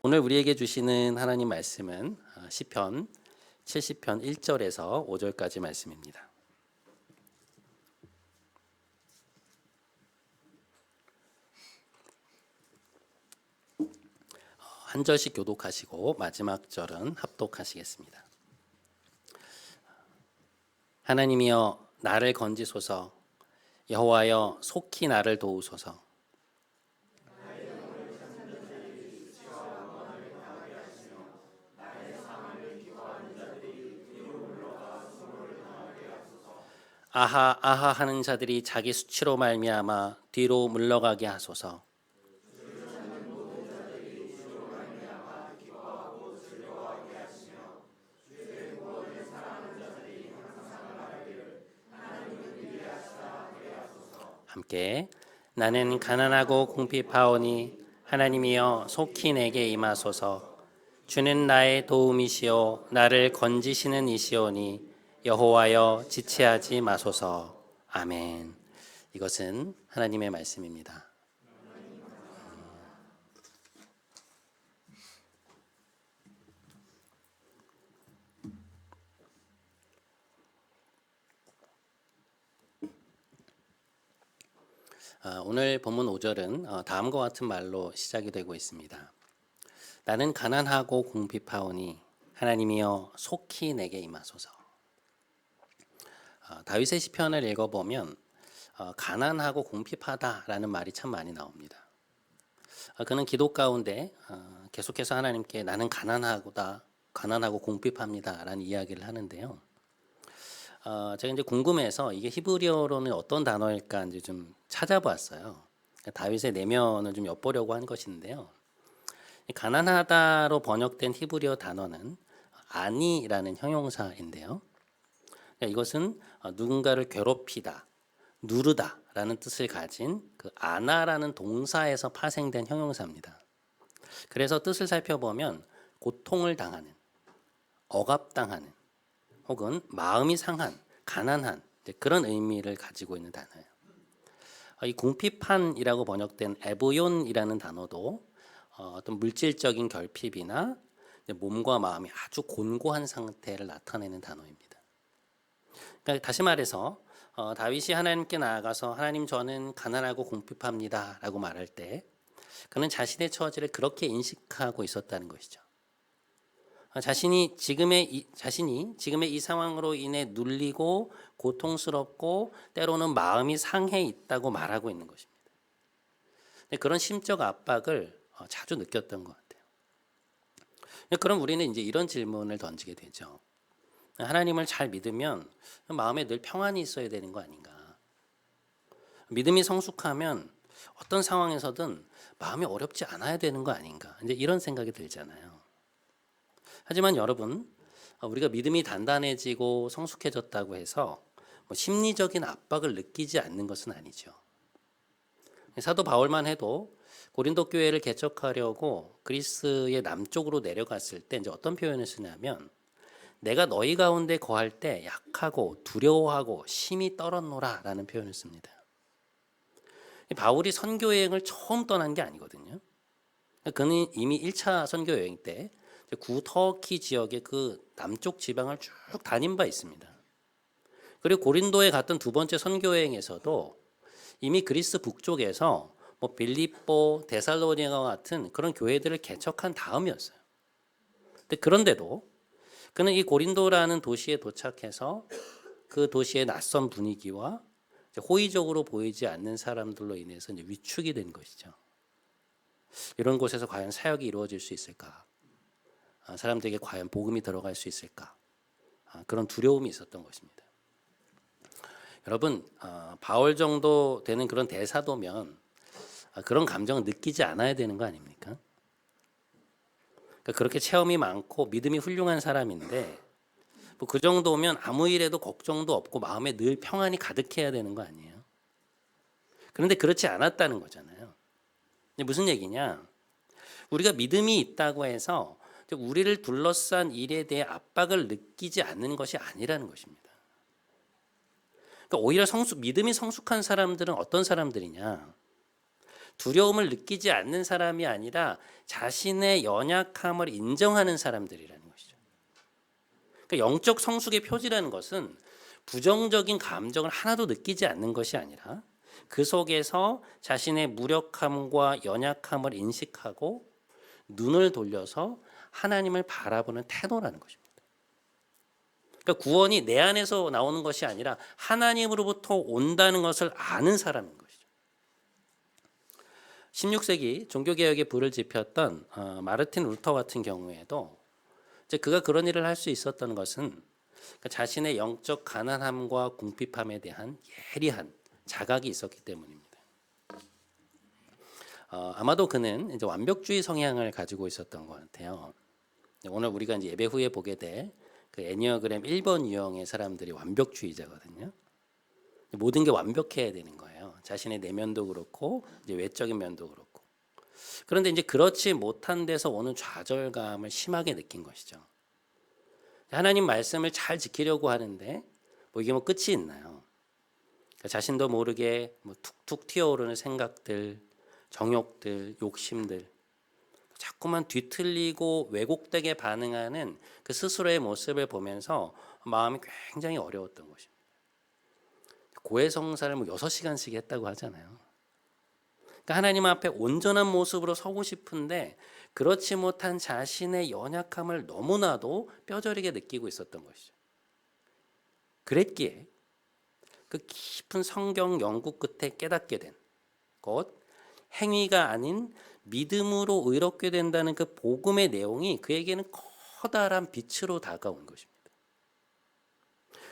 오늘 우리에게 주시는 하나님 말씀은 시편 70편 1절에서 5절까지 말씀입니다. 한 절씩 교독하시고 마지막 절은 합독하시겠습니다. 하나님이여 나를 건지소서, 여호와여 속히 나를 도우소서. 아하 아하 하는 자들이 자기 수치로 말미암아 뒤로 물러가게 하소서. 함께 나는 가난하고 궁핍하오니 하나님이여 속히 내게 임하소서. 주는 나의 도움이시오 나를 건지시는 이시오니 여호와여 지체하지 마소서. 아멘. 이것은 하나님의 말씀입니다. 오늘 본문 5절은 다음과 같은 말로 시작이 되고 있습니다. 나는 가난하고 궁핍하오니 하나님이여 속히 내게 임하소서. 다윗의 시편을 읽어보면 가난하고 궁핍하다라는 말이 참 많이 나옵니다. 그는 기도 가운데 계속해서 하나님께 나는 가난하고 궁핍합니다라는 이야기를 하는데요. 제가 이제 궁금해서 이게 히브리어로는 어떤 단어일까 이제 좀 찾아봤어요. 다윗의 내면을 좀 엿보려고 한 것인데요. 가난하다로 번역된 히브리어 단어는 아니라는 형용사인데요. 이것은 누군가를 괴롭히다, 누르다라는 뜻을 가진 그 아나라는 동사에서 파생된 형용사입니다. 그래서 뜻을 살펴보면 고통을 당하는, 억압당하는, 혹은 마음이 상한, 가난한 그런 의미를 가지고 있는 단어예요. 이 궁핍한이라고 번역된 에보욘이라는 단어도 어떤 물질적인 결핍이나 몸과 마음이 아주 곤고한 상태를 나타내는 단어입니다. 그러니까 다시 말해서 다윗이 하나님께 나아가서 하나님 저는 가난하고 궁핍합니다라고 말할 때 그는 자신의 처지를 그렇게 인식하고 있었다는 것이죠. 자신이 지금의 이 상황으로 인해 눌리고 고통스럽고 때로는 마음이 상해 있다고 말하고 있는 것입니다. 그런 심적 압박을 자주 느꼈던 것 같아요. 그럼 우리는 이제 이런 질문을 던지게 되죠. 하나님을 잘 믿으면 마음에 늘 평안이 있어야 되는 거 아닌가? 믿음이 성숙하면 어떤 상황에서든 마음이 어렵지 않아야 되는 거 아닌가? 이제 이런 생각이 들잖아요. 하지만 여러분, 우리가 믿음이 단단해지고 성숙해졌다고 해서 심리적인 압박을 느끼지 않는 것은 아니죠. 사도 바울만 해도 고린도 교회를 개척하려고 그리스의 남쪽으로 내려갔을 때 이제 어떤 표현을 쓰냐면 내가 너희 가운데 거할 때 약하고 두려워하고 심히 떨었노라라는 표현을 씁니다. 바울이 선교 여행을 처음 떠난 게 아니거든요. 그는 이미 1차 선교 여행 때 구터키 지역의 그 남쪽 지방을 쭉 다닌 바 있습니다. 그리고 고린도에 갔던 두 번째 선교 여행에서도 이미 그리스 북쪽에서 빌립보, 데살로니가와 같은 그런 교회들을 개척한 다음이었어요. 그런데도 그는 이 고린도라는 도시에 도착해서 그 도시의 낯선 분위기와 호의적으로 보이지 않는 사람들로 인해서 이제 위축이 된 것이죠. 이런 곳에서 과연 사역이 이루어질 수 있을까? 사람들에게 과연 복음이 들어갈 수 있을까? 그런 두려움이 있었던 것입니다. 여러분, 바울 정도 되는 그런 대사도면 그런 감정을 느끼지 않아야 되는 거 아닙니까? 그렇게 체험이 많고 믿음이 훌륭한 사람인데 그 정도면 아무 일에도 걱정도 없고 마음에 늘 평안이 가득해야 되는 거 아니에요? 그런데 그렇지 않았다는 거잖아요. 무슨 얘기냐? 우리가 믿음이 있다고 해서 우리를 둘러싼 일에 대해 압박을 느끼지 않는 것이 아니라는 것입니다. 그러니까 오히려 믿음이 성숙한 사람들은 어떤 사람들이냐? 두려움을 느끼지 않는 사람이 아니라 자신의 연약함을 인정하는 사람들이라는 것이죠. 그러니까 영적 성숙의 표지라는 것은 부정적인 감정을 하나도 느끼지 않는 것이 아니라 그 속에서 자신의 무력함과 연약함을 인식하고 눈을 돌려서 하나님을 바라보는 태도라는 것입니다. 그러니까 구원이 내 안에서 나오는 것이 아니라 하나님으로부터 온다는 것을 아는 사람인 것이죠. 16세기 종교개혁에 불을 지폈던 마르틴 루터 같은 경우에도 이제 그가 그런 일을 할 수 있었던 것은 자신의 영적 가난함과 궁핍함에 대한 예리한 자각이 있었기 때문입니다. 아마도 그는 이제 완벽주의 성향을 가지고 있었던 것 같아요. 오늘 우리가 이제 예배 후에 보게 될 그 애니어그램 1번 유형의 사람들이 완벽주의자거든요. 모든 게 완벽해야 되는 거예요. 자신의 내면도 그렇고 이제 외적인 면도 그렇고. 그런데 이제 그렇지 못한 데서 오는 좌절감을 심하게 느낀 것이죠. 하나님 말씀을 잘 지키려고 하는데 이게 끝이 있나요? 그러니까 자신도 모르게 툭툭 튀어오르는 생각들, 정욕들, 욕심들, 자꾸만 뒤틀리고 왜곡되게 반응하는 그 스스로의 모습을 보면서 마음이 굉장히 어려웠던 것입니다. 고해성사를 6시간씩 했다고 하잖아요. 그러니까 하나님 앞에 온전한 모습으로 서고 싶은데 그렇지 못한 자신의 연약함을 너무나도 뼈저리게 느끼고 있었던 것이죠. 그랬기에 그 깊은 성경 연구 끝에 깨닫게 된 것, 행위가 아닌 믿음으로 의롭게 된다는 그 복음의 내용이 그에게는 커다란 빛으로 다가온 것입니다.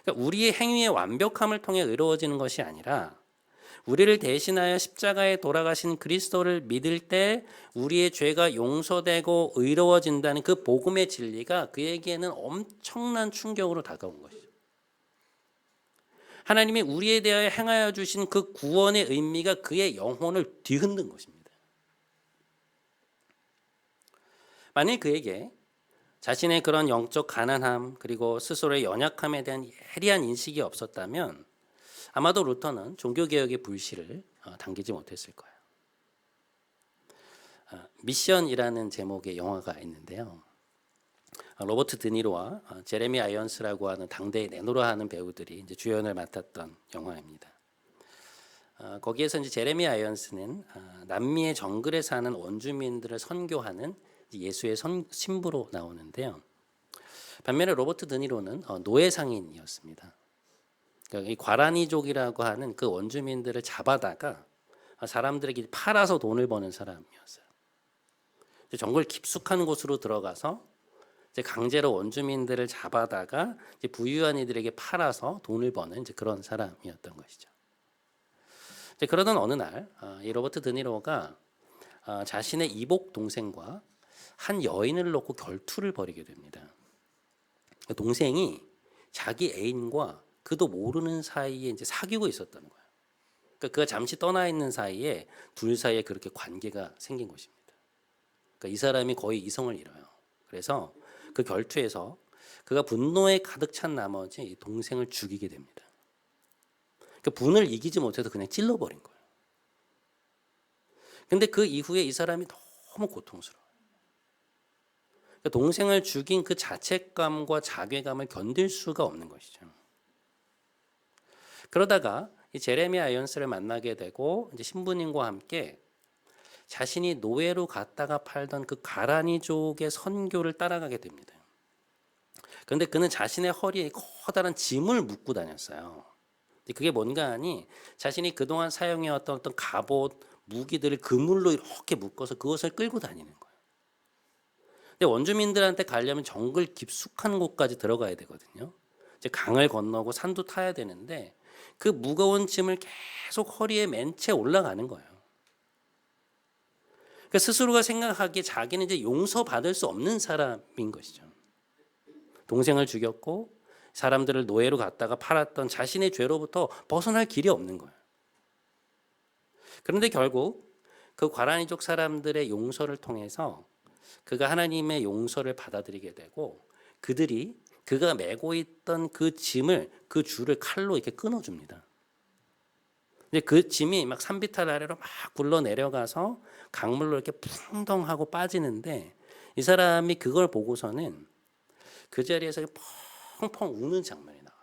그러니까 우리의 행위의 완벽함을 통해 의로워지는 것이 아니라 우리를 대신하여 십자가에 돌아가신 그리스도를 믿을 때 우리의 죄가 용서되고 의로워진다는 그 복음의 진리가 그에게는 엄청난 충격으로 다가온 것이죠. 하나님이 우리에 대하여 행하여 주신 그 구원의 의미가 그의 영혼을 뒤흔든 것입니다. 만일 그에게 자신의 그런 영적 가난함 그리고 스스로의 연약함에 대한 예리한 인식이 없었다면 아마도 루터는 종교개혁의 불씨를 당기지 못했을 거예요. 미션이라는 제목의 영화가 있는데요. 로버트 드니로와 제레미 아이언스라고 하는 당대의 내노라 하는 배우들이 이제 주연을 맡았던 영화입니다. 거기에서 이제 제레미 아이언스는 남미의 정글에 사는 원주민들을 선교하는 예수의 신부로 나오는데요. 반면에 로버트 드니로는 노예 상인이었습니다. 그러니까 이 과라니족이라고 하는 그 원주민들을 잡아다가 사람들에게 팔아서 돈을 버는 사람이었어요. 정글 깊숙한 곳으로 들어가서 이제 강제로 원주민들을 잡아다가 이제 부유한 이들에게 팔아서 돈을 버는 이제 그런 사람이었던 것이죠. 이제 그러던 어느 날 이 로버트 드니로가 자신의 이복 동생과 한 여인을 놓고 결투를 벌이게 됩니다. 동생이 자기 애인과 그도 모르는 사이에 이제 사귀고 있었던 거예요. 그러니까 그가 잠시 떠나 있는 사이에 둘 사이에 그렇게 관계가 생긴 것입니다. 그러니까 이 사람이 거의 이성을 잃어요. 그래서 그 결투에서 그가 분노에 가득 찬 나머지 이 동생을 죽이게 됩니다. 그 분을 이기지 못해서 그냥 찔러버린 거예요. 근데 그 이후에 이 사람이 너무 고통스러워요. 동생을 죽인 그 자책감과 자괴감을 견딜 수가 없는 것이죠. 그러다가 이 제레미 아이언스를 만나게 되고 이제 신부님과 함께 자신이 노예로 갔다가 팔던 그 가라니족의 선교를 따라가게 됩니다. 그런데 그는 자신의 허리에 커다란 짐을 묶고 다녔어요. 그게 뭔가 하니 자신이 그동안 사용해왔던 어떤 갑옷, 무기들을 그물로 이렇게 묶어서 그것을 끌고 다니는 거예요. 근데 원주민들한테 가려면 정글 깊숙한 곳까지 들어가야 되거든요. 이제 강을 건너고 산도 타야 되는데 그 무거운 짐을 계속 허리에 맨 채 올라가는 거예요. 그러니까 스스로가 생각하기에 자기는 이제 용서받을 수 없는 사람인 것이죠. 동생을 죽였고 사람들을 노예로 갖다가 팔았던 자신의 죄로부터 벗어날 길이 없는 거예요. 그런데 결국 그 과라니족 사람들의 용서를 통해서 그가 하나님의 용서를 받아들이게 되고 그들이 그가 메고 있던 그 짐을 그 줄을 칼로 이렇게 끊어줍니다. 근데 그 짐이 막 산비탈 아래로 막 굴러 내려가서 강물로 이렇게 풍덩하고 빠지는데 이 사람이 그걸 보고서는 그 자리에서 펑펑 우는 장면이 나와요.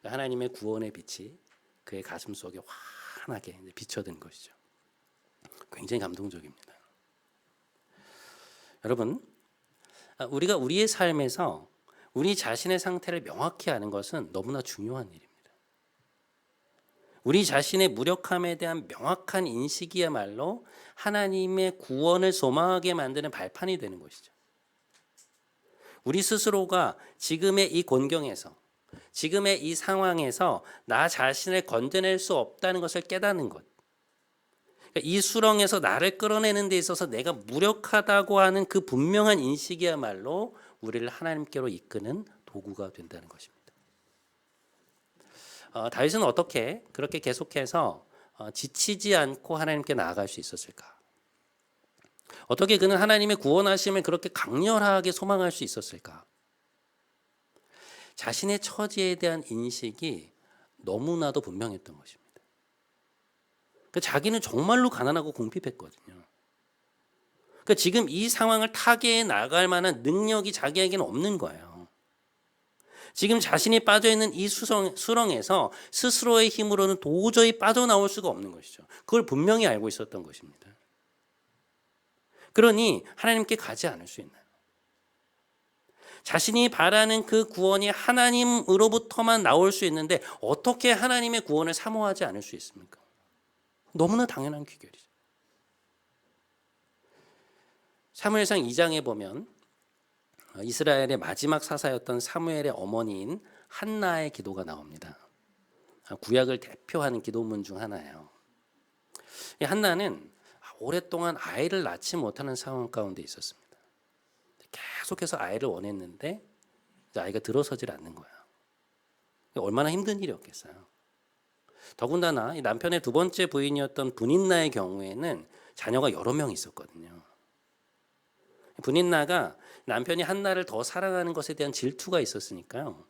하나님의 구원의 빛이 그의 가슴 속에 환하게 비춰든 것이죠. 굉장히 감동적입니다. 여러분, 우리가 우리의 삶에서 우리 자신의 상태를 명확히 아는 것은 너무나 중요한 일입니다. 우리 자신의 무력함에 대한 명확한 인식이야말로 하나님의 구원을 소망하게 만드는 발판이 되는 것이죠. 우리 스스로가 지금의 이 곤경에서, 지금의 이 상황에서 나 자신을 건져낼 수 없다는 것을 깨닫는 것. 이 수렁에서 나를 끌어내는 데 있어서 내가 무력하다고 하는 그 분명한 인식이야말로 우리를 하나님께로 이끄는 도구가 된다는 것입니다. 다윗은 어떻게 그렇게 계속해서 지치지 않고 하나님께 나아갈 수 있었을까? 어떻게 그는 하나님의 구원하심을 그렇게 강렬하게 소망할 수 있었을까? 자신의 처지에 대한 인식이 너무나도 분명했던 것입니다. 자기는 정말로 가난하고 궁핍했거든요. 지금 이 상황을 타개해 나갈 만한 능력이 자기에게는 없는 거예요. 지금 자신이 빠져있는 이 수렁에서 스스로의 힘으로는 도저히 빠져나올 수가 없는 것이죠. 그걸 분명히 알고 있었던 것입니다. 그러니 하나님께 가지 않을 수 있나요? 자신이 바라는 그 구원이 하나님으로부터만 나올 수 있는데 어떻게 하나님의 구원을 사모하지 않을 수 있습니까? 너무나 당연한 귀결이죠. 사무엘상 2장에 보면 이스라엘의 마지막 사사였던 사무엘의 어머니인 한나의 기도가 나옵니다. 구약을 대표하는 기도문 중 하나예요. 이 한나는 오랫동안 아이를 낳지 못하는 상황 가운데 있었습니다. 계속해서 아이를 원했는데 아이가 들어서질 않는 거예요. 얼마나 힘든 일이었겠어요. 더군다나 이 남편의 두 번째 부인이었던 분인나의 경우에는 자녀가 여러 명 있었거든요. 분인나가 남편이 한나를 더 사랑하는 것에 대한 질투가 있었으니까요.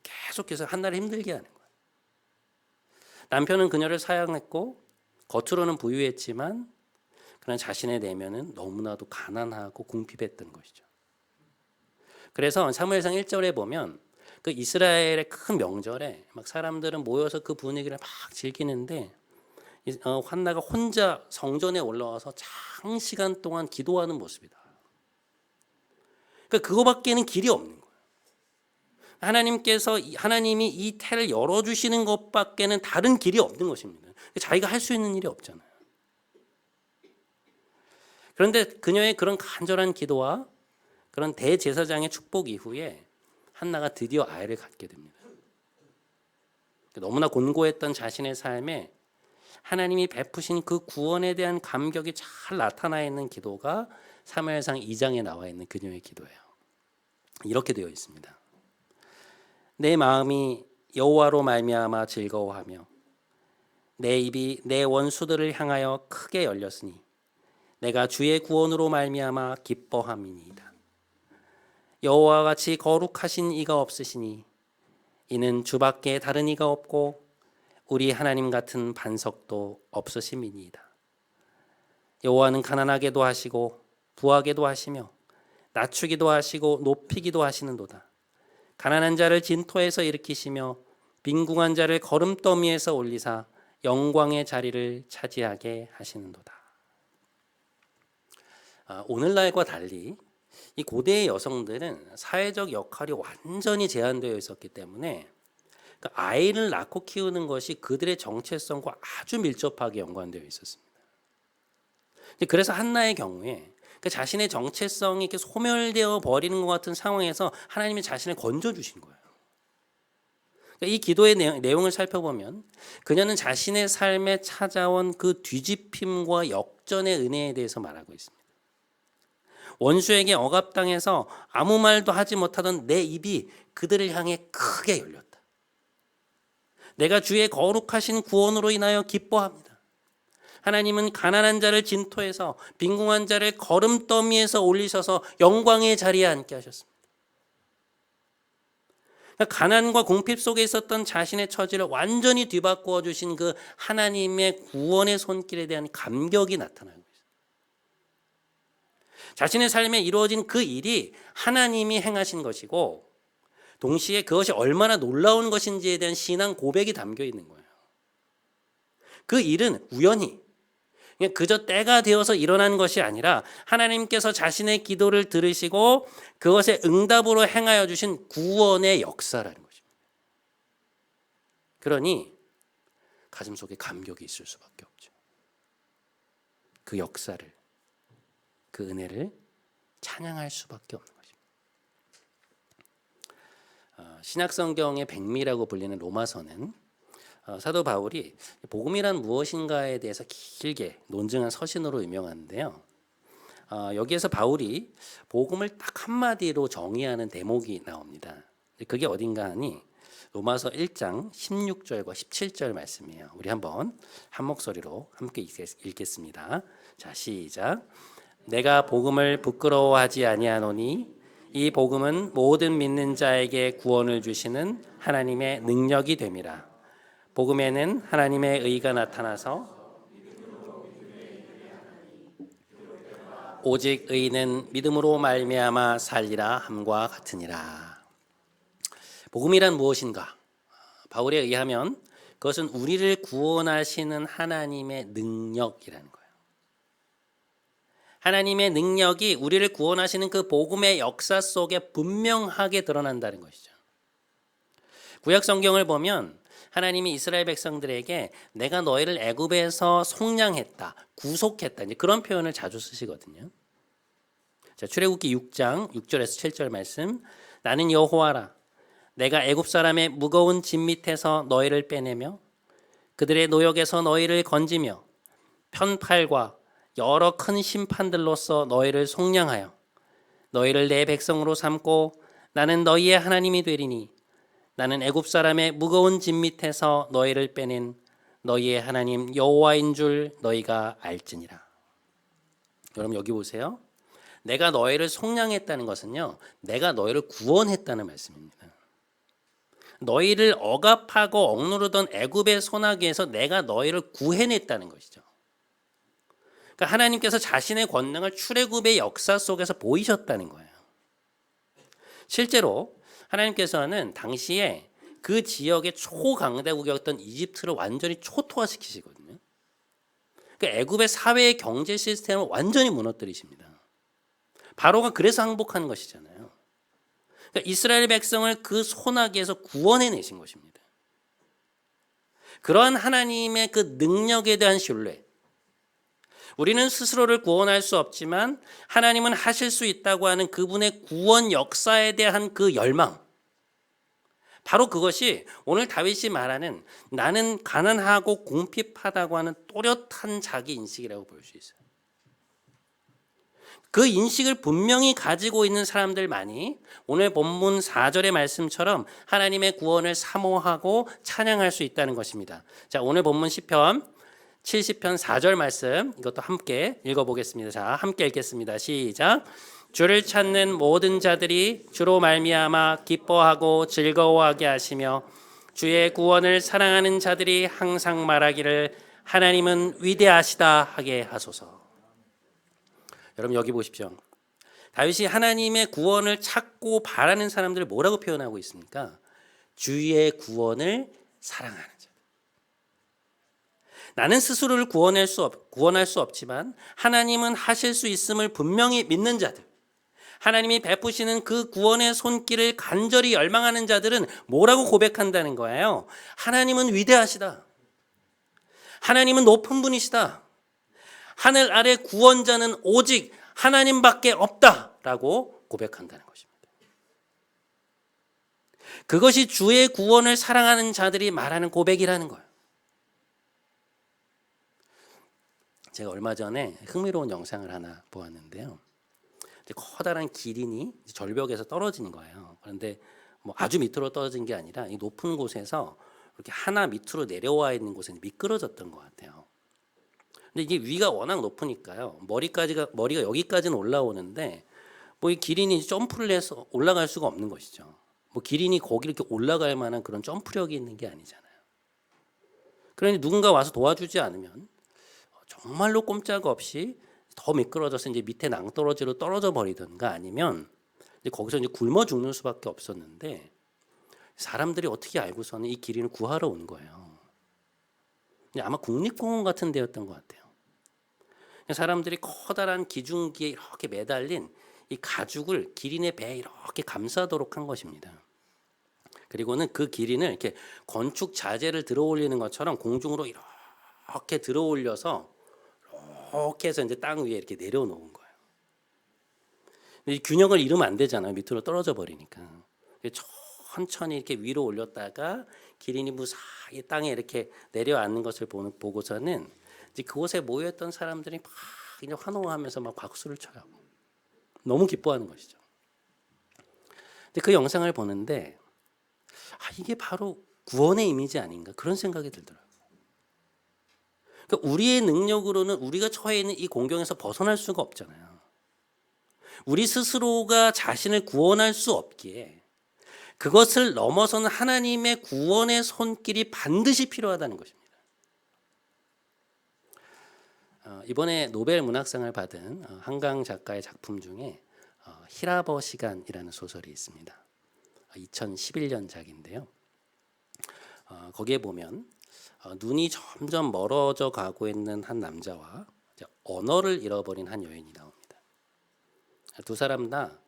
계속해서 한나를 힘들게 하는 거예요. 남편은 그녀를 사랑했고 겉으로는 부유했지만 그러나 자신의 내면은 너무나도 가난하고 궁핍했던 것이죠. 그래서 사무엘상 1절에 보면 그 이스라엘의 큰 명절에 막 사람들은 모여서 그 분위기를 막 즐기는데 한나가 혼자 성전에 올라와서 장시간 동안 기도하는 모습이다. 그거밖에는 길이 없는 거예요. 하나님이 이 태를 열어주시는 것밖에는 다른 길이 없는 것입니다. 자기가 할 수 있는 일이 없잖아요. 그런데 그녀의 그런 간절한 기도와 그런 대제사장의 축복 이후에 한나가 드디어 아이를 갖게 됩니다. 너무나 곤고했던 자신의 삶에 하나님이 베푸신 그 구원에 대한 감격이 잘 나타나 있는 기도가 사무엘상 2장에 나와 있는 그녀의 기도예요. 이렇게 되어 있습니다. 내 마음이 여호와로 말미암아 즐거워하며 내 입이 내 원수들을 향하여 크게 열렸으니 내가 주의 구원으로 말미암아 기뻐함이니이다. 여호와와 같이 거룩하신 이가 없으시니 이는 주밖에 다른 이가 없고 우리 하나님 같은 반석도 없으심이니이다. 여호와는 가난하게도 하시고 부하게도 하시며 낮추기도 하시고 높이기도 하시는도다. 가난한 자를 진토에서 일으키시며 빈궁한 자를 거름더미에서 올리사 영광의 자리를 차지하게 하시는도다. 오늘날과 달리 이 고대의 여성들은 사회적 역할이 완전히 제한되어 있었기 때문에 아이를 낳고 키우는 것이 그들의 정체성과 아주 밀접하게 연관되어 있었습니다. 그래서 한나의 경우에 자신의 정체성이 이렇게 소멸되어 버리는 것 같은 상황에서 하나님이 자신을 건져주신 거예요. 이 기도의 내용을 살펴보면 그녀는 자신의 삶에 찾아온 그 뒤집힘과 역전의 은혜에 대해서 말하고 있습니다. 원수에게 억압당해서 아무 말도 하지 못하던 내 입이 그들을 향해 크게 열렸다. 내가 주의 거룩하신 구원으로 인하여 기뻐합니다. 하나님은 가난한 자를 진토에서 빈궁한 자를 거름더미에서 올리셔서 영광의 자리에 앉게 하셨습니다. 가난과 궁핍 속에 있었던 자신의 처지를 완전히 뒤바꾸어 주신 그 하나님의 구원의 손길에 대한 감격이 나타나고 있어요. 자신의 삶에 이루어진 그 일이 하나님이 행하신 것이고 동시에 그것이 얼마나 놀라운 것인지에 대한 신앙 고백이 담겨 있는 거예요. 그 일은 우연히 그냥 그저 때가 되어서 일어난 것이 아니라 하나님께서 자신의 기도를 들으시고 그것의 응답으로 행하여 주신 구원의 역사라는 것입니다. 그러니 가슴속에 감격이 있을 수밖에 없죠. 그 역사를, 그 은혜를 찬양할 수밖에 없는 것입니다. 신약성경의 백미라고 불리는 로마서는 사도 바울이 복음이란 무엇인가에 대해서 길게 논증한 서신으로 유명한데요. 여기에서 바울이 복음을 딱 한마디로 정의하는 대목이 나옵니다. 그게 어딘가 하니 로마서 1장 16절과 17절 말씀이에요. 우리 한번 한 목소리로 함께 읽겠습니다. 자, 시작. 내가 복음을 부끄러워하지 아니하노니 이 복음은 모든 믿는 자에게 구원을 주시는 하나님의 능력이 됨이라. 복음에는 하나님의 의가 나타나서 오직 의는 믿음으로 말미암아 살리라 함과 같으니라. 복음이란 무엇인가? 바울에 의하면 그것은 우리를 구원하시는 하나님의 능력이라는 거예요. 하나님의 능력이 우리를 구원하시는 그 복음의 역사 속에 분명하게 드러난다는 것이죠. 구약 성경을 보면 하나님이 이스라엘 백성들에게 내가 너희를 애굽에서 속량했다, 구속했다, 이제 그런 표현을 자주 쓰시거든요. 자, 출애굽기 6장 6절에서 7절 말씀. 나는 여호와라. 내가 애굽 사람의 무거운 짐 밑에서 너희를 빼내며 그들의 노역에서 너희를 건지며 편팔과 여러 큰 심판들로서 너희를 속량하여 너희를 내 백성으로 삼고 나는 너희의 하나님이 되리니 나는 애굽 사람의 무거운 짐 밑에서 너희를 빼낸 너희의 하나님 여호와인 줄 너희가 알지니라. 여러분 여기 보세요. 내가 너희를 속량했다는 것은요, 내가 너희를 구원했다는 말씀입니다. 너희를 억압하고 억누르던 애굽의 소나기에서 내가 너희를 구해냈다는 것이죠. 그러니까 하나님께서 자신의 권능을 출애굽의 역사 속에서 보이셨다는 거예요. 실제로 하나님께서는 당시에 그 지역의 초강대국이었던 이집트를 완전히 초토화시키시거든요. 그러니까 애굽의 사회의 경제 시스템을 완전히 무너뜨리십니다. 바로가 그래서 항복한 것이잖아요. 그러니까 이스라엘 백성을 그 소나기에서 구원해내신 것입니다. 그러한 하나님의 그 능력에 대한 신뢰, 우리는 스스로를 구원할 수 없지만 하나님은 하실 수 있다고 하는 그분의 구원 역사에 대한 그 열망, 바로 그것이 오늘 다윗이 말하는 나는 가난하고 궁핍하다고 하는 또렷한 자기 인식이라고 볼 수 있어요. 그 인식을 분명히 가지고 있는 사람들만이 오늘 본문 4절의 말씀처럼 하나님의 구원을 사모하고 찬양할 수 있다는 것입니다. 자, 오늘 본문 시편 70편 4절 말씀 이것도 함께 읽어보겠습니다. 자, 함께 읽겠습니다. 시작. 주를 찾는 모든 자들이 주로 말미암아 기뻐하고 즐거워하게 하시며 주의 구원을 사랑하는 자들이 항상 말하기를 하나님은 위대하시다 하게 하소서. 여러분 여기 보십시오. 다윗이 하나님의 구원을 찾고 바라는 사람들을 뭐라고 표현하고 있습니까? 주의 구원을 사랑하는 자. 나는 스스로를 구원할 수 없지만 하나님은 하실 수 있음을 분명히 믿는 자들, 하나님이 베푸시는 그 구원의 손길을 간절히 열망하는 자들은 뭐라고 고백한다는 거예요? 하나님은 위대하시다. 하나님은 높은 분이시다. 하늘 아래 구원자는 오직 하나님밖에 없다라고 고백한다는 것입니다. 그것이 주의 구원을 사랑하는 자들이 말하는 고백이라는 거예요. 제가 얼마 전에 흥미로운 영상을 하나 보았는데요. 커다란 기린이 절벽에서 떨어지는 거예요. 그런데 뭐 아주 밑으로 떨어진 게 아니라 이 높은 곳에서 이렇게 하나 밑으로 내려와 있는 곳에 미끄러졌던 것 같아요. 근데 이게 위가 워낙 높으니까요. 머리가 여기까지는 올라오는데 뭐 이 기린이 점프를 해서 올라갈 수가 없는 것이죠. 뭐 기린이 거기 이렇게 올라갈 만한 그런 점프력이 있는 게 아니잖아요. 그러니 누군가 와서 도와주지 않으면 정말로 꼼짝 없이 더 미끄러져서 이제 밑에 낭떠러지로 떨어져 버리든가 아니면 이제 거기서 이제 굶어 죽는 수밖에 없었는데 사람들이 어떻게 알고서는 이 기린을 구하러 온 거예요. 아마 국립공원 같은 데였던 것 같아요. 사람들이 커다란 기중기에 이렇게 매달린 이 가죽을 기린의 배에 이렇게 감싸도록 한 것입니다. 그리고는 그 기린을 이렇게 건축 자재를 들어 올리는 것처럼 공중으로 이렇게 들어 올려서 이렇게 해서 이제 땅 위에 이렇게 내려놓은 거예요. 근데 이 균형을 잃으면 안 되잖아요. 밑으로 떨어져 버리니까. 천천히 이렇게 위로 올렸다가 기린이 무사히 땅에 이렇게 내려앉는 것을 보고서는 이제 그곳에 모여있던 사람들이 막 그냥 환호하면서 막 박수를 쳐요. 너무 기뻐하는 것이죠. 근데 그 영상을 보는데 이게 바로 구원의 이미지 아닌가 그런 생각이 들더라고요. 그러니까 우리의 능력으로는 우리가 처해 있는 이 공경에서 벗어날 수가 없잖아요. 우리 스스로가 자신을 구원할 수 없기에 그것을 넘어서는 하나님의 구원의 손길이 반드시 필요하다는 것입니다. 이번에 노벨 문학상을 받은 한강 작가의 작품 중에 히라버 시간이라는 소설이 있습니다. 2011년작인데요. 거기에 보면 눈이 점점 멀어져 가고 있는 한 남자와 언어를 잃어버린 한 여인이 나옵니다. 두 사람 다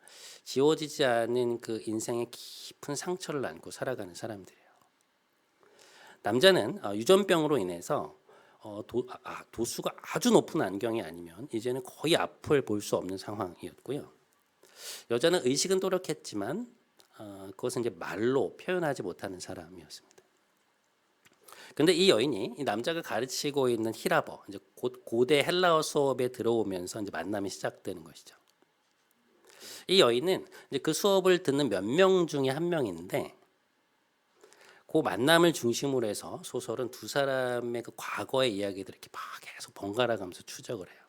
지워지지 않은 그 인생의 깊은 상처를 안고 살아가는 사람들이에요. 남자는 유전병으로 인해서 도수가 아주 높은 안경이 아니면 이제는 거의 앞을 볼 수 없는 상황이었고요. 여자는 의식은 또렷했지만 그것은 이제 말로 표현하지 못하는 사람이었습니다. 근데 이 여인이 이 남자가 가르치고 있는 히라버, 이제 고대 헬라어 수업에 들어오면서 이제 만남이 시작되는 것이죠. 이 여인은 이제 그 수업을 듣는 몇 명 중에 한 명인데, 그 만남을 중심으로 해서 소설은 두 사람의 그 과거의 이야기들을 이렇게 막 계속 번갈아가면서 추적을 해요.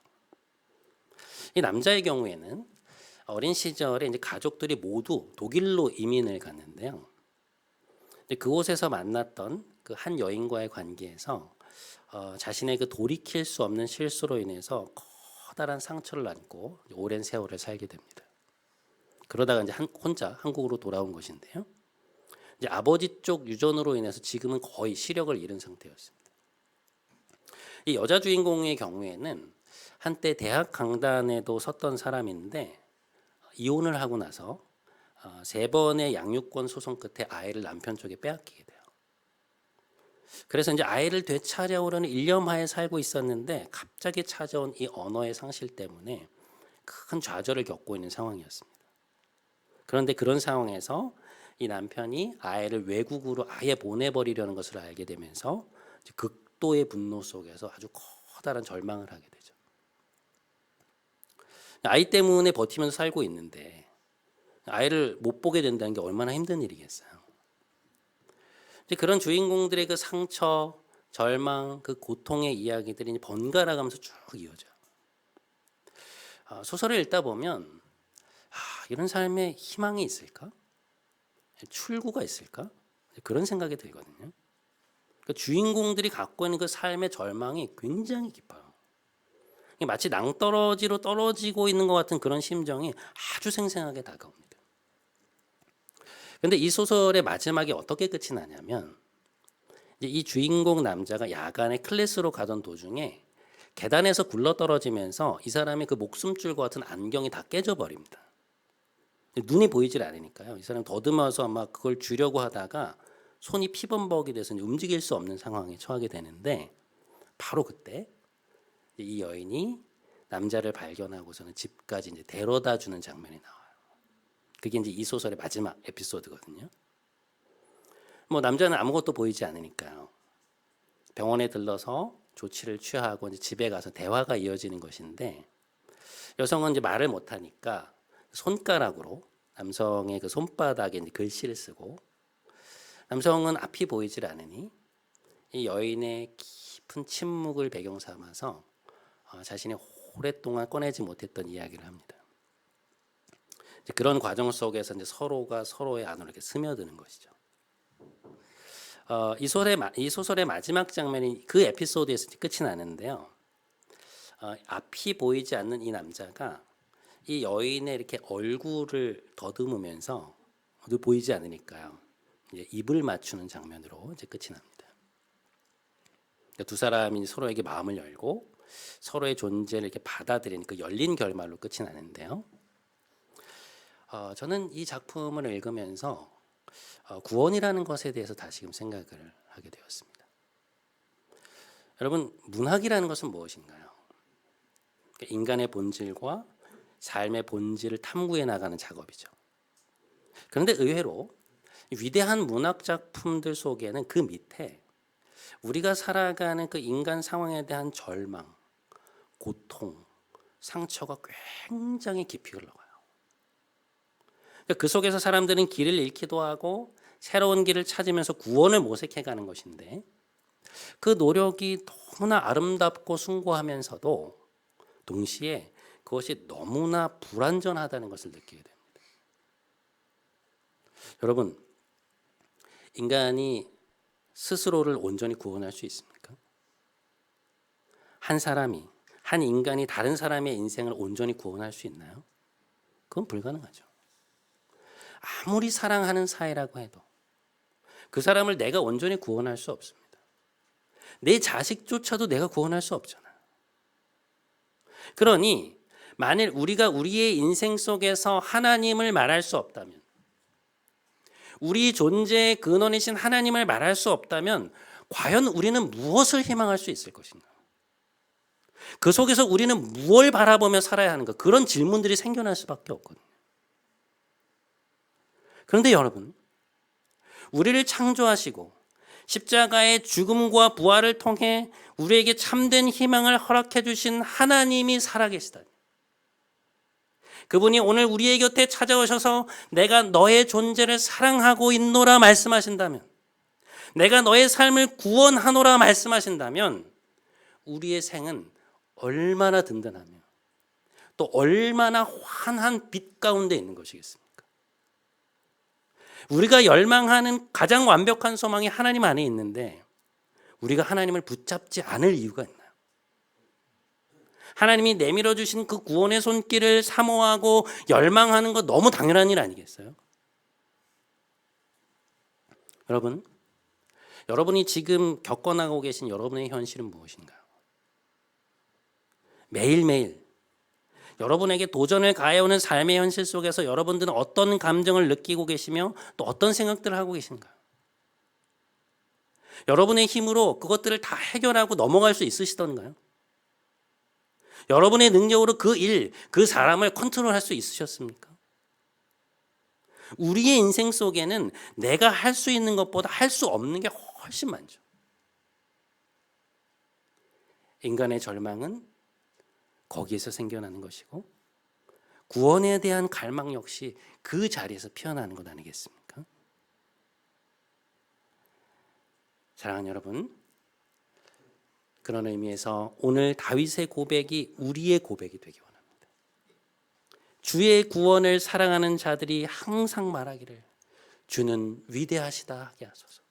이 남자의 경우에는 어린 시절에 이제 가족들이 모두 독일로 이민을 갔는데요. 그곳에서 만났던 그 한 여인과의 관계에서 자신의 그 돌이킬 수 없는 실수로 인해서 커다란 상처를 안고 오랜 세월을 살게 됩니다. 그러다가 이제 혼자 한국으로 돌아온 것인데요. 이제 아버지 쪽 유전으로 인해서 지금은 거의 시력을 잃은 상태였습니다. 이 여자 주인공의 경우에는 한때 대학 강단에도 섰던 사람인데 이혼을 하고 나서 3번의 양육권 소송 끝에 아이를 남편 쪽에 빼앗기게 돼요. 그래서 이제 아이를 되찾아오려는 일념하에 살고 있었는데 갑자기 찾아온 이 언어의 상실 때문에 큰 좌절을 겪고 있는 상황이었습니다. 그런데 그런 상황에서 이 남편이 아이를 외국으로 아예 보내버리려는 것을 알게 되면서 극도의 분노 속에서 아주 커다란 절망을 하게 되죠. 아이 때문에 버티면서 살고 있는데 아이를 못 보게 된다는 게 얼마나 힘든 일이겠어요. 그런 주인공들의 그 상처, 절망, 그 고통의 이야기들이 번갈아가면서 쭉 이어져요. 소설을 읽다 보면 이런 삶에 희망이 있을까? 출구가 있을까? 그런 생각이 들거든요. 그러니까 주인공들이 갖고 있는 그 삶의 절망이 굉장히 깊어요. 마치 낭떠러지로 떨어지고 있는 것 같은 그런 심정이 아주 생생하게 다가옵니다. 그런데 이 소설의 마지막이 어떻게 끝이 나냐면 이제 이 주인공 남자가 야간에 클래스로 가던 도중에 계단에서 굴러떨어지면서 이 사람의 그 목숨줄과 같은 안경이 다 깨져버립니다. 눈이 보이질 않으니까요. 이 사람 더듬어서 아마 그걸 주려고 하다가 손이 피범벅이 돼서 움직일 수 없는 상황에 처하게 되는데 바로 그때 이 여인이 남자를 발견하고서는 집까지 이제 데려다 주는 장면이 나와요. 그게 이제 이 소설의 마지막 에피소드거든요. 뭐 남자는 아무것도 보이지 않으니까요. 병원에 들러서 조치를 취하고 이제 집에 가서 대화가 이어지는 것인데 여성은 이제 말을 못 하니까 손가락으로 남성의 그 손바닥에 이제 글씨를 쓰고 남성은 앞이 보이질 않으니 이 여인의 깊은 침묵을 배경 삼아서 자신이 오랫동안 꺼내지 못했던 이야기를 합니다. 이제 그런 과정 속에서 이제 서로가 서로의 안으로 이렇게 스며드는 것이죠. 이 소설의 마지막 장면이 그 에피소드에서 끝이 나는데요. 앞이 보이지 않는 이 남자가 이 여인의 이렇게 얼굴을 더듬으면서 보이지 않으니까요. 이제 입을 맞추는 장면으로 이제 끝이 납니다. 두 사람이 서로에게 마음을 열고 서로의 존재를 이렇게 받아들이는 그 열린 결말로 끝이 나는데요. 저는 이 작품을 읽으면서 구원이라는 것에 대해서 다시금 생각을 하게 되었습니다. 여러분, 문학이라는 것은 무엇인가요? 인간의 본질과 삶의 본질을 탐구해 나가는 작업이죠. 그런데 의외로 위대한 문학 작품들 속에는 그 밑에 우리가 살아가는 그 인간 상황에 대한 절망, 고통, 상처가 굉장히 깊이 흘러가요. 그 속에서 사람들은 길을 잃기도 하고 새로운 길을 찾으면서 구원을 모색해 가는 것인데, 그 노력이 너무나 아름답고 숭고하면서도 동시에 그것이 너무나 불완전하다는 것을 느끼게 됩니다. 여러분, 인간이 스스로를 온전히 구원할 수 있습니까? 한 인간이 다른 사람의 인생을 온전히 구원할 수 있나요? 그건 불가능하죠. 아무리 사랑하는 사이라고 해도 그 사람을 내가 온전히 구원할 수 없습니다. 내 자식조차도 내가 구원할 수 없잖아요. 그러니 만일 우리가 우리의 인생 속에서 하나님을 말할 수 없다면, 우리 존재의 근원이신 하나님을 말할 수 없다면 과연 우리는 무엇을 희망할 수 있을 것인가? 그 속에서 우리는 무엇을 바라보며 살아야 하는가? 그런 질문들이 생겨날 수밖에 없거든요. 그런데 여러분, 우리를 창조하시고 십자가의 죽음과 부활을 통해 우리에게 참된 희망을 허락해 주신 하나님이 살아계시다니, 그분이 오늘 우리의 곁에 찾아오셔서 내가 너의 존재를 사랑하고 있노라 말씀하신다면, 내가 너의 삶을 구원하노라 말씀하신다면, 우리의 생은 얼마나 든든하며 또 얼마나 환한 빛 가운데 있는 것이겠습니까? 우리가 열망하는 가장 완벽한 소망이 하나님 안에 있는데 우리가 하나님을 붙잡지 않을 이유가 있나요? 하나님이 내밀어 주신 그 구원의 손길을 사모하고 열망하는 거 너무 당연한 일 아니겠어요? 여러분이 지금 겪어나가고 계신 여러분의 현실은 무엇인가요? 매일매일 여러분에게 도전을 가해오는 삶의 현실 속에서 여러분들은 어떤 감정을 느끼고 계시며 또 어떤 생각들을 하고 계신가요? 여러분의 힘으로 그것들을 다 해결하고 넘어갈 수 있으시던가요? 여러분의 능력으로 그 사람을 컨트롤할 수 있으셨습니까? 우리의 인생 속에는 내가 할 수 있는 것보다 할 수 없는 게 훨씬 많죠. 인간의 절망은 거기에서 생겨나는 것이고, 구원에 대한 갈망 역시 그 자리에서 피어나는 것 아니겠습니까? 사랑하는 여러분, 그런 의미에서 오늘 다윗의 고백이 우리의 고백이 되기 원합니다. 주의 구원을 사랑하는 자들이 항상 말하기를 주는 위대하시다 하게 하소서.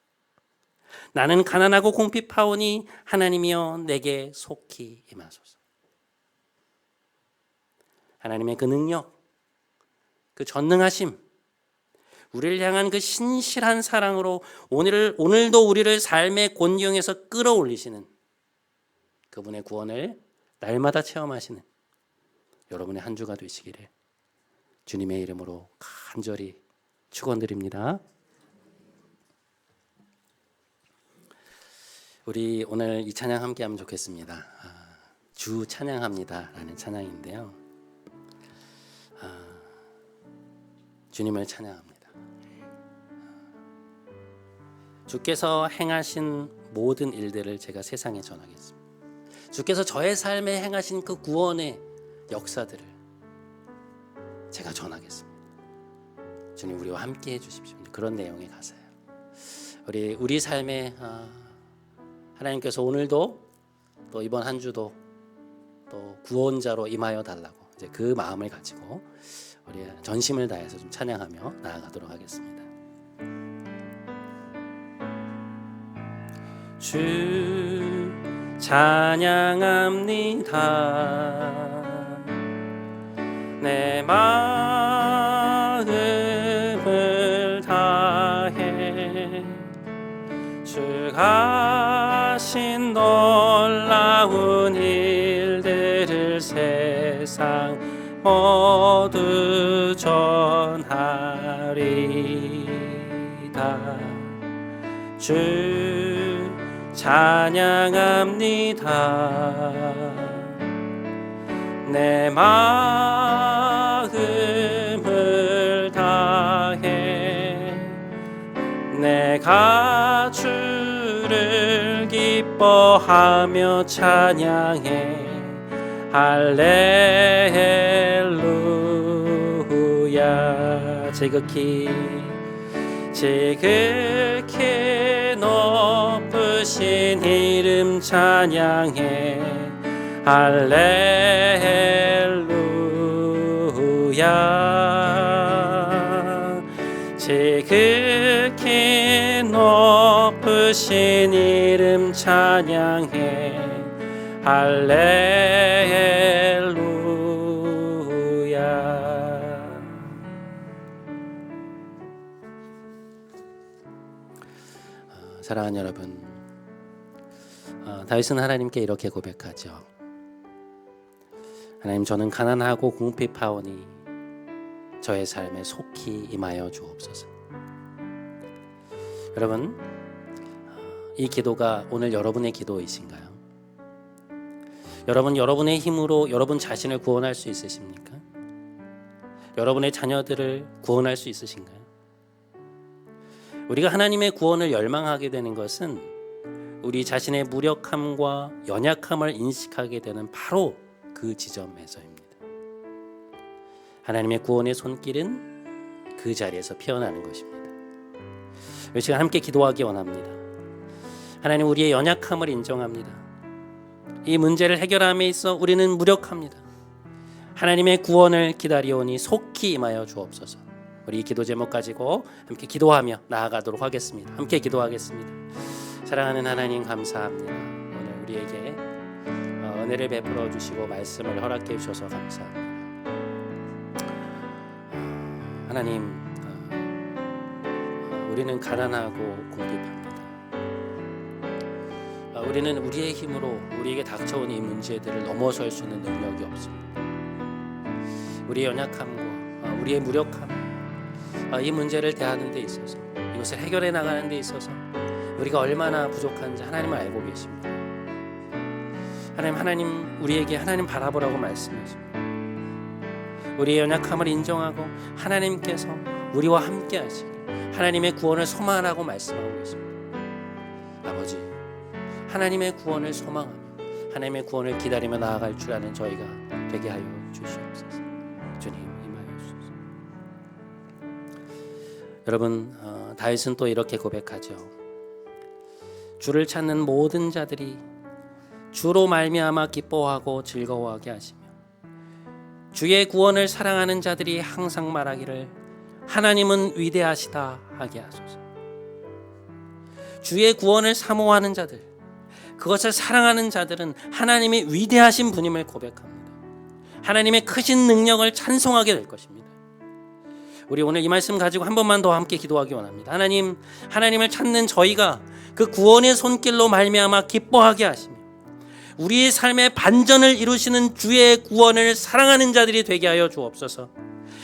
나는 가난하고 궁핍하오니 하나님이여 내게 속히 임하소서. 하나님의 그 능력, 그 전능하심, 우리를 향한 그 신실한 사랑으로 오늘도 우리를 삶의 곤경에서 끌어올리시는 그분의 구원을 날마다 체험하시는 여러분의 한 주가 되시기를 주님의 이름으로 간절히 축원드립니다. 우리 오늘 이 찬양 함께하면 좋겠습니다. 주 찬양합니다라는 찬양인데요. 주님을 찬양합니다. 주께서 행하신 모든 일들을 제가 세상에 전하겠습니다. 주께서 저의 삶에 행하신 그 구원의 역사들을 제가 전하겠습니다. 주님, 우리와 함께 해주십시오. 그런 내용의 가사예요. 우리 삶에 하나님께서 오늘도 또 이번 한 주도 또 구원자로 임하여 달라고 이제 그 마음을 가지고 우리 우리 전심을 다해서 좀 찬양하며 나아가도록 하겠습니다. 주 찬양합니다. 내 마음을 다해 주가 하신 놀라운 일들을 세상 모두 전하리다. 주 찬양합니다. 내 마음을 다해 내가 주를 기뻐하며 찬양해. 할렐루야. 지극히 높으신 이름 찬양해. 할렐루야. 지극히 높으신 이름 찬양해. 할렐루야. 사랑하는 여러분, 다윗은 하나님께 이렇게 고백하죠. 하나님, 저는 가난하고 궁핍하오니 저의 삶에 속히 임하여 주옵소서. 여러분, 이 기도가 오늘 여러분의 기도이신가요? 여러분의 힘으로 여러분 자신을 구원할 수 있으십니까? 여러분의 자녀들을 구원할 수 있으신가요? 우리가 하나님의 구원을 열망하게 되는 것은 우리 자신의 무력함과 연약함을 인식하게 되는 바로 그 지점에서입니다. 하나님의 구원의 손길은 그 자리에서 피어나는 것입니다. 이 시간 함께 기도하기 원합니다. 하나님, 우리의 연약함을 인정합니다. 이 문제를 해결함에 있어 우리는 무력합니다. 하나님의 구원을 기다리오니 속히 임하여 주옵소서. 우리 이 기도 제목 가지고 함께 기도하며 나아가도록 하겠습니다. 함께 기도하겠습니다. 사랑하는 하나님, 감사합니다. 오늘 우리에게 은혜를 베풀어 주시고 말씀을 허락해 주셔서 감사합니다. 하나님, 우리는 가난하고 궁핍합니다. 우리는 우리의 힘으로 우리에게 닥쳐온 이 문제들을 넘어설 수 있는 능력이 없습니다. 우리의 연약함과 우리의 무력함, 이 문제를 대하는 데 있어서, 이것을 해결해 나가는 데 있어서 우리가 얼마나 부족한지 하나님은 알고 계십니다. 하나님, 우리에게 하나님 바라보라고 말씀하십니다. 우리의 연약함을 인정하고 하나님께서 우리와 함께 하시길, 하나님의 구원을 소망하라고 말씀하고 계십니다. 아버지, 하나님의 구원을 소망하며 하나님의 구원을 기다리며 나아갈 줄 아는 저희가 되게 하여 주시옵소서. 주님, 임하여 주소서. 여러분, 다윗은 또 이렇게 고백하죠. 주를 찾는 모든 자들이 주로 말미암아 기뻐하고 즐거워하게 하시며 주의 구원을 사랑하는 자들이 항상 말하기를 하나님은 위대하시다 하게 하소서. 주의 구원을 사모하는 자들, 그것을 사랑하는 자들은 하나님이 위대하신 분임을 고백합니다. 하나님의 크신 능력을 찬송하게 될 것입니다. 우리 오늘 이 말씀 가지고 한 번만 더 함께 기도하기 원합니다. 하나님, 하나님을 찾는 저희가 그 구원의 손길로 말미암아 기뻐하게 하시며 우리의 삶의 반전을 이루시는 주의 구원을 사랑하는 자들이 되게 하여 주옵소서.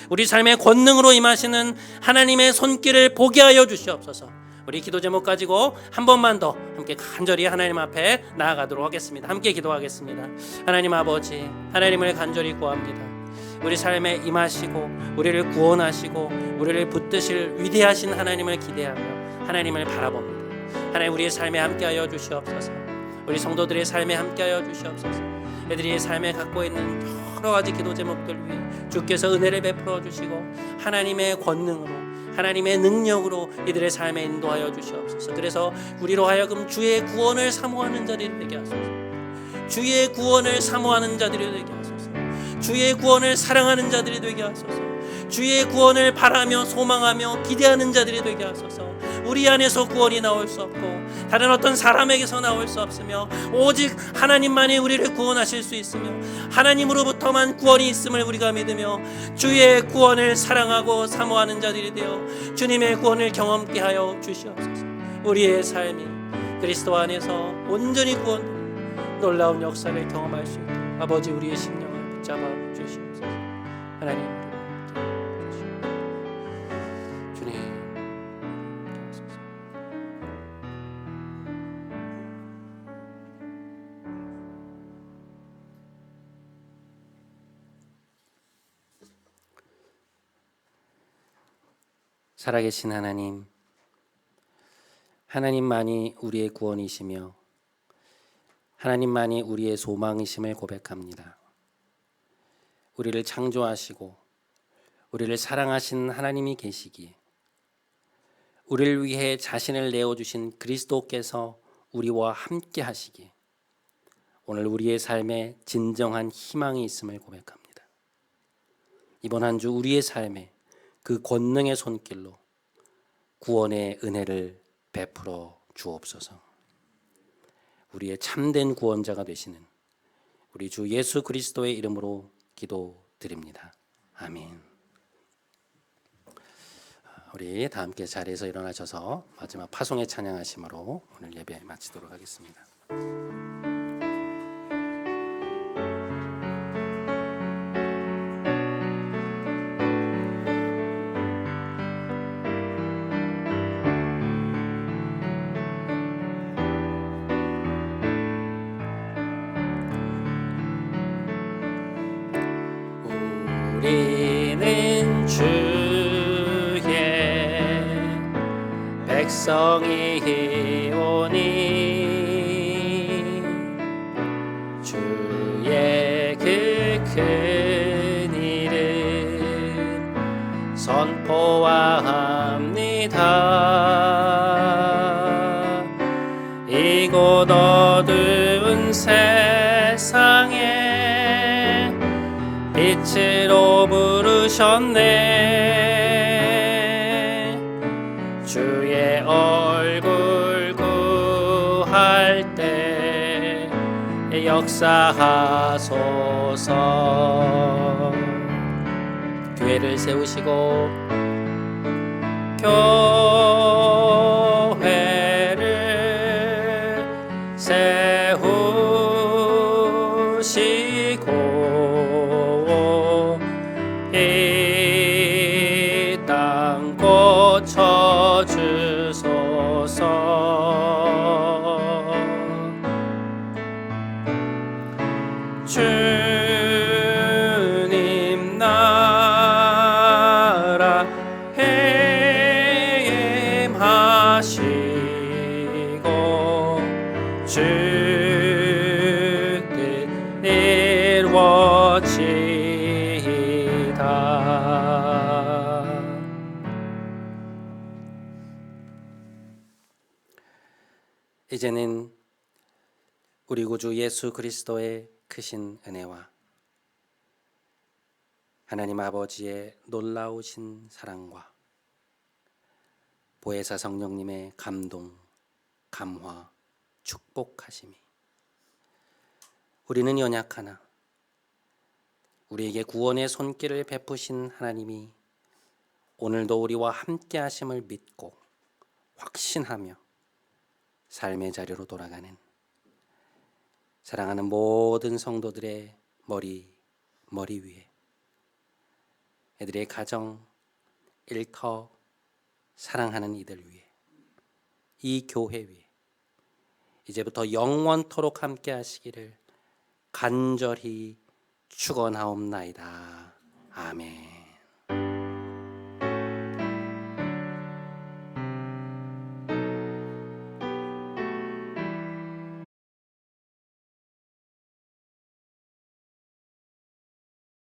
우리 삶의 권능으로 임하시는 하나님의 손길을 보게 하여 주시옵소서. 우리 기도 제목 가지고 한 번만 더 함께 간절히 하나님 앞에 나아가도록 하겠습니다. 함께 기도하겠습니다. 하나님 아버지, 하나님을 간절히 구합니다. 우리 삶에 임하시고 우리를 구원하시고 우리를 붙드실 위대하신 하나님을 기대하며 하나님을 바라봅니다. 하나님, 우리의 삶에 함께하여 주시옵소서. 우리 성도들의 삶에 함께하여 주시옵소서. 애들이 삶에 갖고 있는 여러 가지 기도 제목들 위해 주께서 은혜를 베풀어 주시고 하나님의 권능으로, 하나님의 능력으로 이들의 삶에 인도하여 주시옵소서. 그래서 우리로 하여금 주의 구원을 사모하는 자들이 되게 하소서. 주의 구원을 사모하는 자들이 되게 하소서. 주의 구원을 사랑하는 자들이 되게 하소서. 주의 구원을 바라며 소망하며 기대하는 자들이 되게 하소서. 우리 안에서 구원이 나올 수 없고 다른 어떤 사람에게서 나올 수 없으며 오직 하나님만이 우리를 구원하실 수 있으며 하나님으로부터만 구원이 있음을 우리가 믿으며 주의 구원을 사랑하고 사모하는 자들이 되어 주님의 구원을 경험케 하여 주시옵소서. 우리의 삶이 그리스도 안에서 온전히 구원되는 놀라운 역사를 경험할 수 있도록 아버지 우리의 심령을 붙잡아 주시옵소서. 하나님 살아계신 하나님, 하나님만이 우리의 구원이시며 하나님만이 우리의 소망이심을 고백합니다. 우리를 창조하시고 우리를 사랑하신 하나님이 계시기에 우리를 위해 자신을 내어주신 그리스도께서 우리와 함께 하시기에 오늘 우리의 삶에 진정한 희망이 있음을 고백합니다. 이번 한 주 우리의 삶에 그 권능의 손길로 구원의 은혜를 베풀어 주옵소서. 우리의 참된 구원자가 되시는 우리 주 예수 그리스도의 이름으로 기도드립니다. 아멘. 우리 다 함께 자리에서 일어나셔서 마지막 파송의 찬양하심으로 오늘 예배 마치도록 하겠습니다. 우리는 주의 백성이오니 주의 그 큰 일을 선포합니다. 이곳 어두운 세상에 빛으로 부르셨네. 주의 얼굴 구할 때 역사하소서. 교회를 세우시고 교회를 세우시고 이 땅 고쳐주소서. 주님 나라 해임하시고 주 뜻 이루어지이다. 이제는 우리 구주 예수 그리스도의 크신 은혜와 하나님 아버지의 놀라우신 사랑과 보혜사 성령님의 감동, 감화, 축복하심이 우리는 연약하나 우리에게 구원의 손길을 베푸신 하나님이 오늘도 우리와 함께 하심을 믿고 확신하며 삶의 자리로 돌아가는 사랑하는 모든 성도들의 머리 위에 애들의 가정, 일터, 사랑하는 이들 위에 이 교회 위에 이제부터 영원토록 함께 하시기를 간절히 축원하옵나이다. 아멘.